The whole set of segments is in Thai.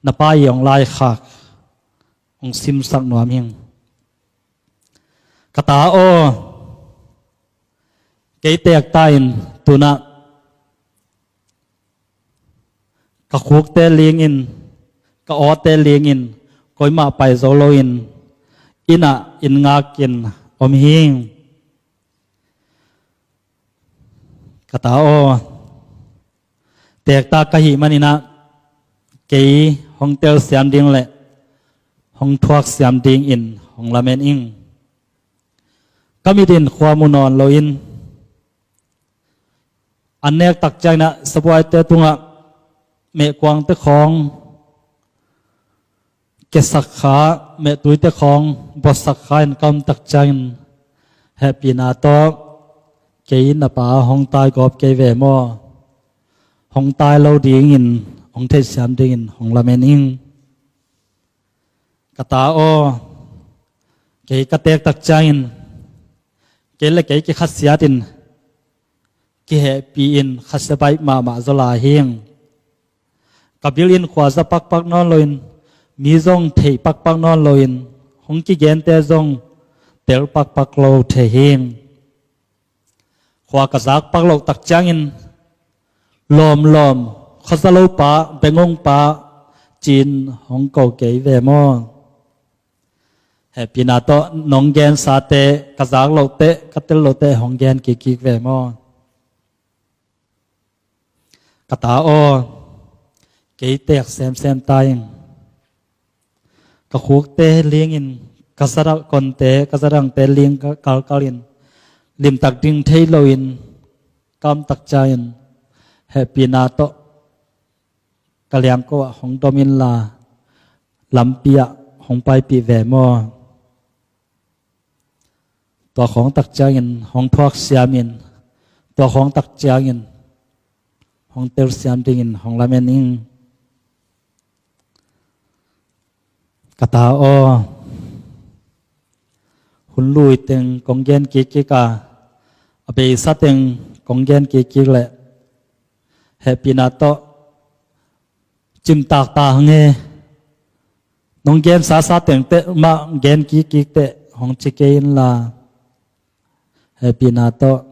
na pai ong lai khak ong sim sak nuam hing kata o ke tek tain tuna ka khuk te ling in ka o te ling in koi ma pai zo lo in ina in nga kin om hing kata o tek ta ka hi manina ke hong tel siam ding le hong thuak siam ding in hong lamen ing kami din khwa munon lo in an nek tak chang na sabwai te tunga me kwang te khong ke sakha me tui te khong bo sakha in kam tak chang happy na to ke na pa hong tai gop ke ve mo hong tai lo ding in hong the siam ding in hong lamen ing kata o ke ka tek tak chang ke le ke ki khasiat in ki happy in khasabai ma zola hing kabilin khwa za pak non loin mi zong thei pak non loin hong ki gen te zong tel pak lo the hing khwa ka zak pak lo tak changin lom khasalo pa bengong pa chin hong ko ke ve mo happy na to nong gen sa te ka zak lo te ka tel lo te hong gen ki ve mo kata o ke tek sem tai ka khuk te ling in ka sara kon te ka sarang te ling ka kalin lim tak ding thei lo in kam tak chain happy na to kaliam ko hong domin la lampia hong pai pi ve moตัวของตักจางหองทอกเสียมินตัวของตักจางหองเตลเสียมดิงหองละเมนิงกะตาอหุนลุยเต็งกองเย็นกิกาอเบซะเต็งกองเย็นกิแหละแฮปปี้นาโตจิมตากตาเงน้องเย็นสาเต็งเตมาเย็นกิเตหองจิเกนลาhappy na to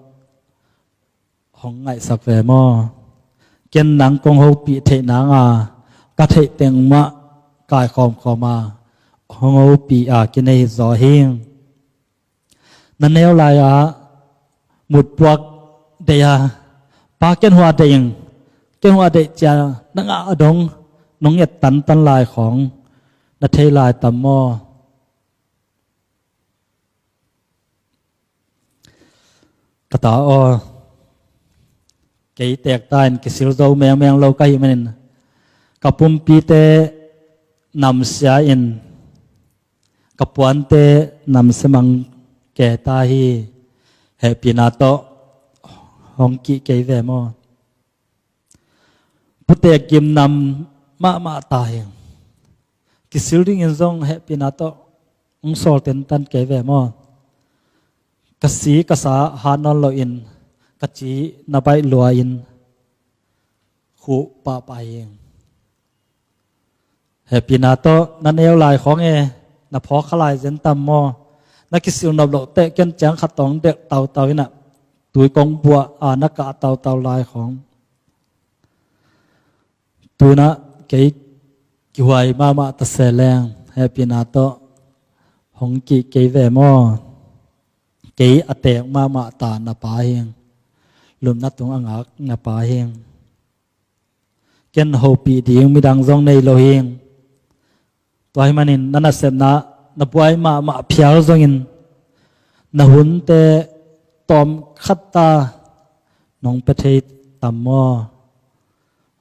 hong ngai sak ve mo ken nang kong ho pi the na nga ka the teng ma kai khom khoma hong ho pi a ken ei zo hing na neu la ya mut puak de ya pa ken hwa de cha na nga adong nong yet tan laiของna thei lai tam moกตาอเกยแตกตายกิสิลโซแมงโลกายมันกับปุ่มปีเตนำเสียอินกับปวนเตนำสมังแก่ตาฮีเฮปีนาโตหงกิเกยแวมอพุเตกิมนำมาตายกิสิลดิงอินซงเฮปีนาโตองโซลเตนตันเกยแวมอกสีกษาหานอนโลอินกจีนบายลัวอินขุปะไปเองเฮปีนาโตนันเอวลายของนพอขลายเซนตัมมอนักกิสิวนบโลเตเกันจังขัดตองเด็กเตาอินะตุยกงบัวนักกะเตาลายของตุนะเกยกิวายมาตะเสแรงเฮปีนาโตหงกิเกยแวมอเกยอเตกมาตานาปาเฮงลุมนัดตรงอังอักนาปาเฮงเกนโฮปีดีงมีดังซองในโลเฮงตัวให้มันนินนันเสพนะนับไว้มาเพียวซองอินนหุนเตตอมขัดตาน้องประเทศตัมมอ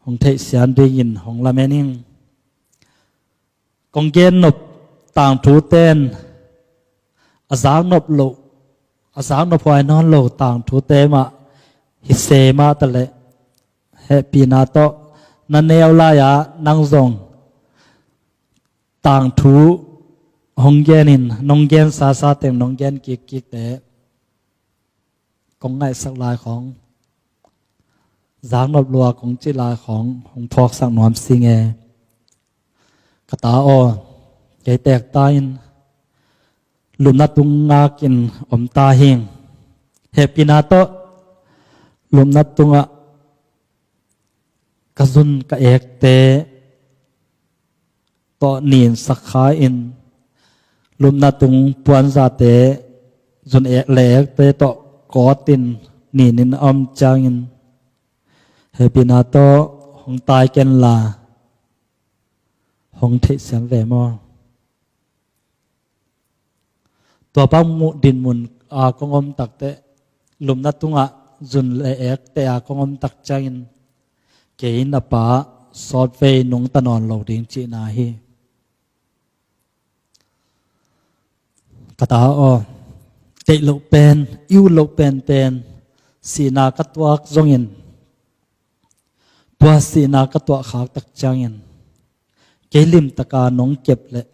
ของเทเสียนดีอินของละเมนิงกองเกนนบต่างถูเต้นอาสางนบโลอาสางนพอยนอนโลต่างทุเตมาฮิเซมาตะเลเฮปีนาโตนันเนวลายานังซงต่างทุหงเกนินนงเกนซาเต็มนงเกนกิกเตกงไงสักลายของสางนบลัวของจิลายของหงทอกสักหนอมสิงเอ กตาออใจแตกตายลุมนัดตุงงากินอมตาเฮงเฮปินาโตลุมนัดตุงะกะซุนกะเอกเตตอนีนสักขาอินลุมนัดตุงปวนซาเตซุนเอกแหลกเตตอกอตินนีนินอมจางินเฮปินาโตหงตายเกนลาหงเทเสียมแวมอตัวปังมุดินมุนอากงอมตักเตลุมนัดตุงะจุนเลเอกเตอากงอมตักจางินเกยินอปาสอดเฟยนงตะนอนเหล่าดิงจีนาฮีกตาออเตโลเป็นอิวโลเป็นเตนสีนากัตวกจงยินตัวสีนากัตวขากตักจางยินเกลิมตะกานงเก็บเลย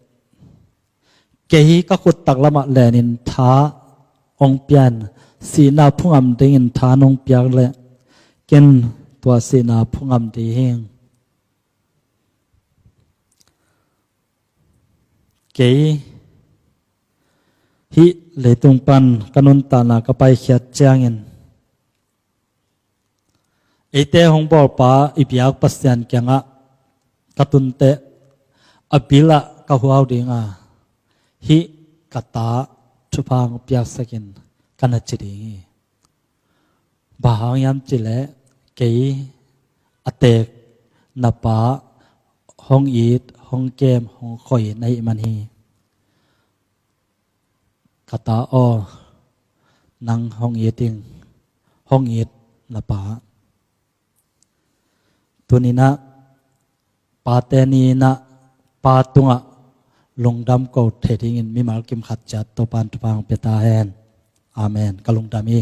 เกยก็ขุดตักละมะแลนินท้าองเปียนสีนาพุ่งอำดิงท้านงเปียกเลยเกนตัวสีนาพุ่งอำดีเฮงเกยฮิเลยตุงปันกนุนตานากไปเขียดจางยินไอเตหงบอกป้าอิบยากปัสยันเกียงะกตุนเตอบิละกะหัวดิงาฮิกตาชุพางเปียกสกินกันจิดิบาหางยามจิเลเกยอเตกนาปาห้องอีดห้องเกมห้องข่อยในมันฮีกตาออนังห้องอีติงห้องอีดนาปาตัวนี้นะปาเตนีนะปาตุงะลงดำเกาเทดิงินมีมาลกิมขัดจัดตัวปานตุปางเปตาแฮนอาเมนกะลงดามี